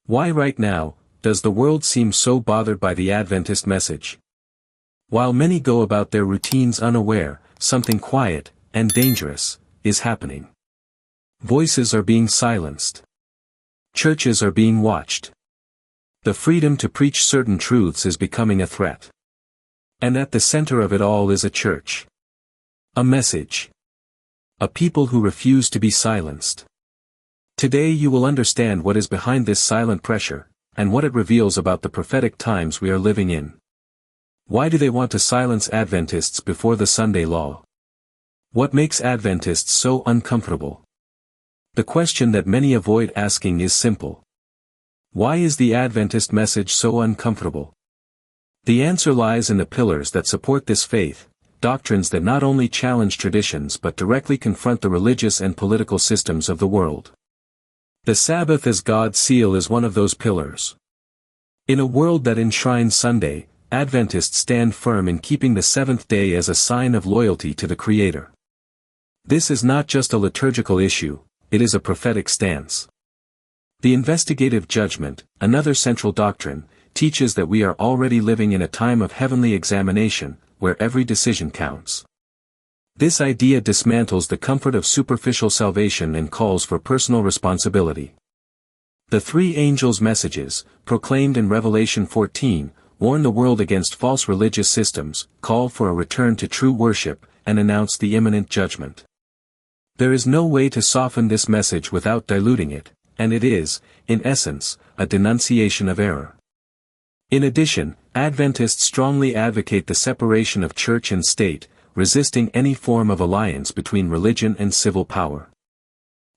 Why right now does the world seem so bothered by the Adventist message? While many go about their routines unaware, something quiet and dangerous is happening. Voices are being silenced. Churches are being watched. The freedom to preach certain truths is becoming a threat. And at the center of it all is a church. A message. A people who refuse to be silenced. Today you will understand what is behind this silent pressure, and what it reveals about the prophetic times we are living in. Why do they want to silence Adventists before the Sunday law? What makes Adventists so uncomfortable? The question that many avoid asking is simple. Why is the Adventist message so uncomfortable? The answer lies in the pillars that support this faith, doctrines that not only challenge traditions but directly confront the religious and political systems of the world. The Sabbath as God's seal is one of those pillars. In a world that enshrines Sunday, Adventists stand firm in keeping the seventh day as a sign of loyalty to the Creator. This is not just a liturgical issue, it is a prophetic stance. The investigative judgment, another central doctrine, teaches that we are already living in a time of heavenly examination, where every decision counts. This idea dismantles the comfort of superficial salvation and calls for personal responsibility. The three angels' messages, proclaimed in Revelation 14, warn the world against false religious systems, call for a return to true worship, and announce the imminent judgment. There is no way to soften this message without diluting it, and it is, in essence, a denunciation of error. In addition, Adventists strongly advocate the separation of church and state, resisting any form of alliance between religion and civil power.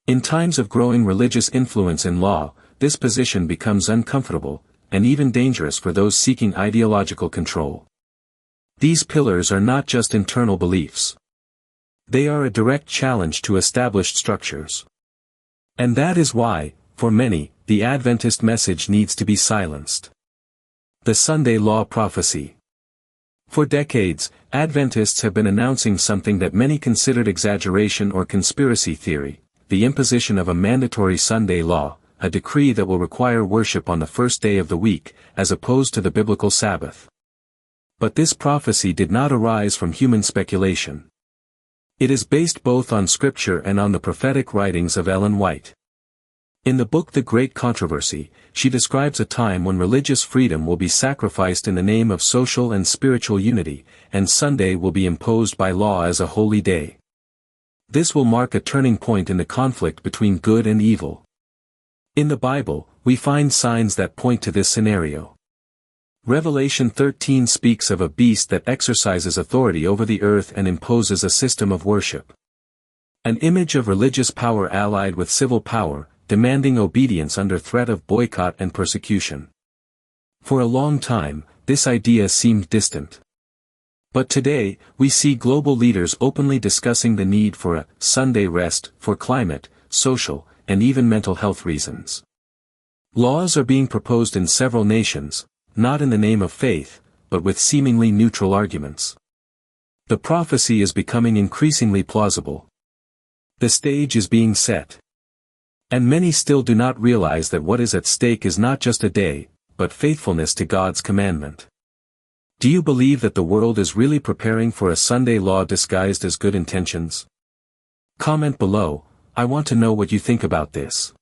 In times of growing religious influence and law, this position becomes uncomfortable, and even dangerous for those seeking ideological control. These pillars are not just internal beliefs. They are a direct challenge to established structures. And that is why, for many, the Adventist message needs to be silenced. The Sunday Law Prophecy. For decades, Adventists have been announcing something that many considered exaggeration or conspiracy theory, the imposition of a mandatory Sunday law, a decree that will require worship on the first day of the week, as opposed to the biblical Sabbath. But this prophecy did not arise from human speculation. It is based both on Scripture and on the prophetic writings of Ellen White. In the book The Great Controversy, she describes a time when religious freedom will be sacrificed in the name of social and spiritual unity, and Sunday will be imposed by law as a holy day. This will mark a turning point in the conflict between good and evil. In the Bible, we find signs that point to this scenario. Revelation 13 speaks of a beast that exercises authority over the earth and imposes a system of worship. An image of religious power allied with civil power, demanding obedience under threat of boycott and persecution. For a long time, this idea seemed distant. But today, we see global leaders openly discussing the need for a Sunday rest for climate, social, and even mental health reasons. Laws are being proposed in several nations, not in the name of faith, but with seemingly neutral arguments. The prophecy is becoming increasingly plausible. The stage is being set. And many still do not realize that what is at stake is not just a day, but faithfulness to God's commandment. Do you believe that the world is really preparing for a Sunday law disguised as good intentions? Comment below, I want to know what you think about this.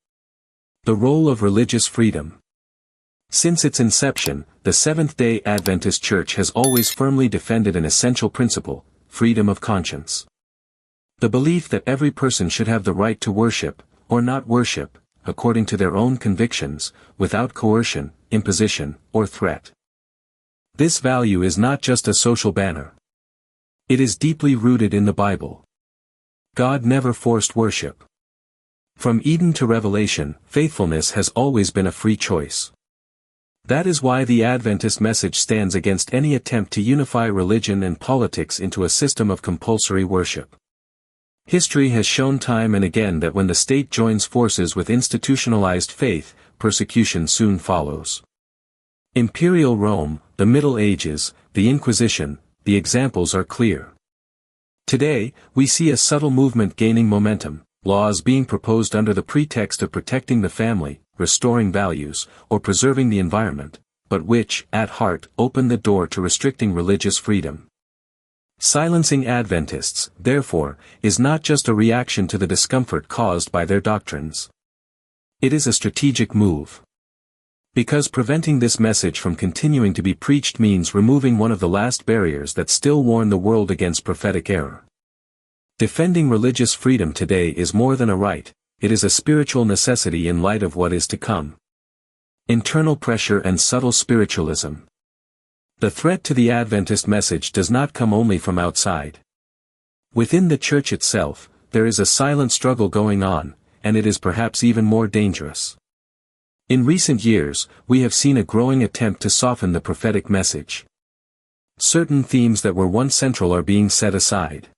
The role of religious freedom. Since its inception, the Seventh-day Adventist Church has always firmly defended an essential principle, freedom of conscience. The belief that every person should have the right to worship, or not worship, according to their own convictions, without coercion, imposition, or threat. This value is not just a social banner. It is deeply rooted in the Bible. God never forced worship. From Eden to Revelation, faithfulness has always been a free choice. That is why the Adventist message stands against any attempt to unify religion and politics into a system of compulsory worship. History has shown time and again that when the state joins forces with institutionalized faith, persecution soon follows. Imperial Rome, the Middle Ages, the Inquisition, the examples are clear. Today, we see a subtle movement gaining momentum, laws being proposed under the pretext of protecting the family, restoring values, or preserving the environment, but which, at heart, open the door to restricting religious freedom. Silencing Adventists, therefore, is not just a reaction to the discomfort caused by their doctrines. It is a strategic move. Because preventing this message from continuing to be preached means removing one of the last barriers that still warn the world against prophetic error. Defending religious freedom today is more than a right, it is a spiritual necessity in light of what is to come. Internal pressure and subtle spiritualism. The threat to the Adventist message does not come only from outside. Within the church itself, there is a silent struggle going on, and it is perhaps even more dangerous. In recent years, we have seen a growing attempt to soften the prophetic message. Certain themes that were once central are being set aside.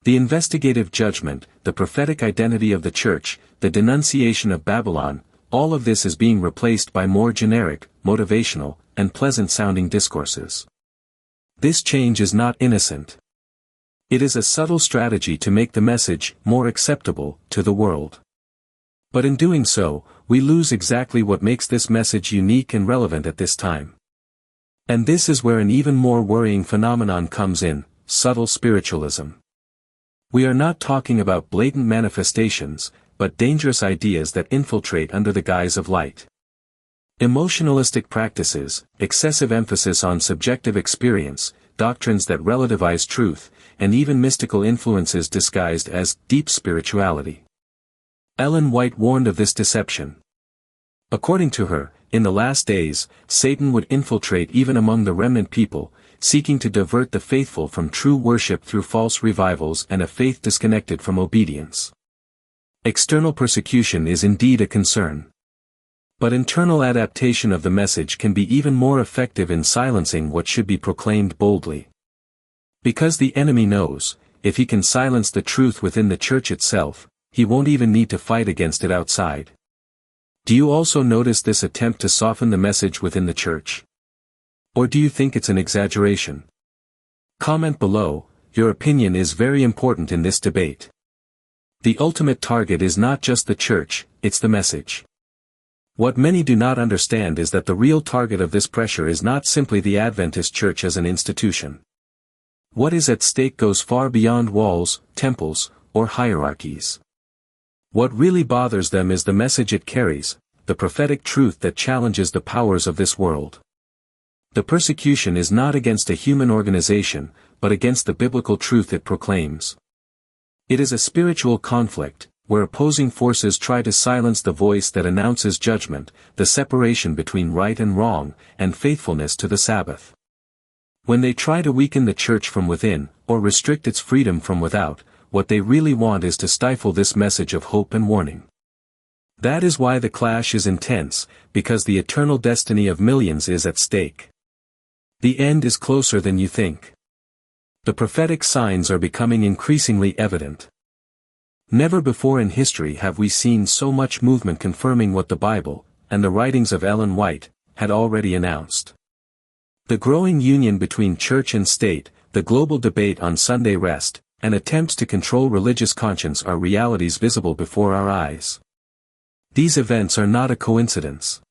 The investigative judgment, the prophetic identity of the church, the denunciation of Babylon, all of this is being replaced by more generic, motivational, and pleasant-sounding discourses. This change is not innocent. It is a subtle strategy to make the message more acceptable to the world. But in doing so, we lose exactly what makes this message unique and relevant at this time. And this is where an even more worrying phenomenon comes in: subtle spiritualism. We are not talking about blatant manifestations, but dangerous ideas that infiltrate under the guise of light. Emotionalistic practices, excessive emphasis on subjective experience, doctrines that relativize truth, and even mystical influences disguised as deep spirituality. Ellen White warned of this deception. According to her, in the last days, Satan would infiltrate even among the remnant people, seeking to divert the faithful from true worship through false revivals and a faith disconnected from obedience. External persecution is indeed a concern. But internal adaptation of the message can be even more effective in silencing what should be proclaimed boldly. Because the enemy knows, if he can silence the truth within the church itself, he won't even need to fight against it outside. Do you also notice this attempt to soften the message within the church? Or do you think it's an exaggeration? Comment below, your opinion is very important in this debate. The ultimate target is not just the church, it's the message. What many do not understand is that the real target of this pressure is not simply the Adventist church as an institution. What is at stake goes far beyond walls, temples, or hierarchies. What really bothers them is the message it carries, the prophetic truth that challenges the powers of this world. The persecution is not against a human organization, but against the biblical truth it proclaims. It is a spiritual conflict, where opposing forces try to silence the voice that announces judgment, the separation between right and wrong, and faithfulness to the Sabbath. When they try to weaken the church from within, or restrict its freedom from without, what they really want is to stifle this message of hope and warning. That is why the clash is intense, because the eternal destiny of millions is at stake. The end is closer than you think. The prophetic signs are becoming increasingly evident. Never before in history have we seen so much movement confirming what the Bible, and the writings of Ellen White, had already announced. The growing union between church and state, the global debate on Sunday rest, and attempts to control religious conscience are realities visible before our eyes. These events are not a coincidence.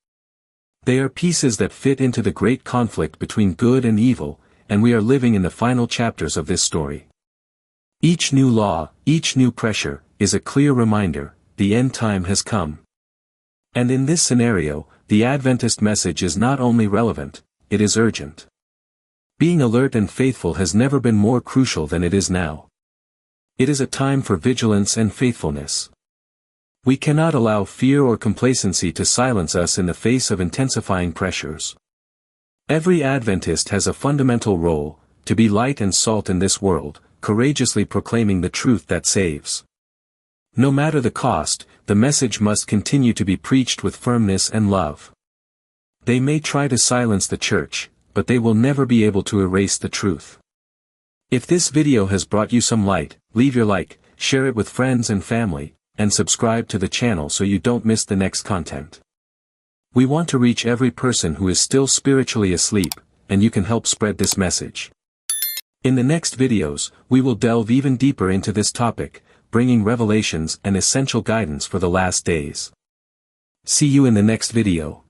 They are pieces that fit into the great conflict between good and evil, and we are living in the final chapters of this story. Each new law, each new pressure, is a clear reminder, the end time has come. And in this scenario, the Adventist message is not only relevant, it is urgent. Being alert and faithful has never been more crucial than it is now. It is a time for vigilance and faithfulness. We cannot allow fear or complacency to silence us in the face of intensifying pressures. Every Adventist has a fundamental role, to be light and salt in this world, courageously proclaiming the truth that saves. No matter the cost, the message must continue to be preached with firmness and love. They may try to silence the church, but they will never be able to erase the truth. If this video has brought you some light, leave your like, share it with friends and family, and subscribe to the channel so you don't miss the next content. We want to reach every person who is still spiritually asleep, and you can help spread this message. In the next videos, we will delve even deeper into this topic, bringing revelations and essential guidance for the last days. See you in the next video.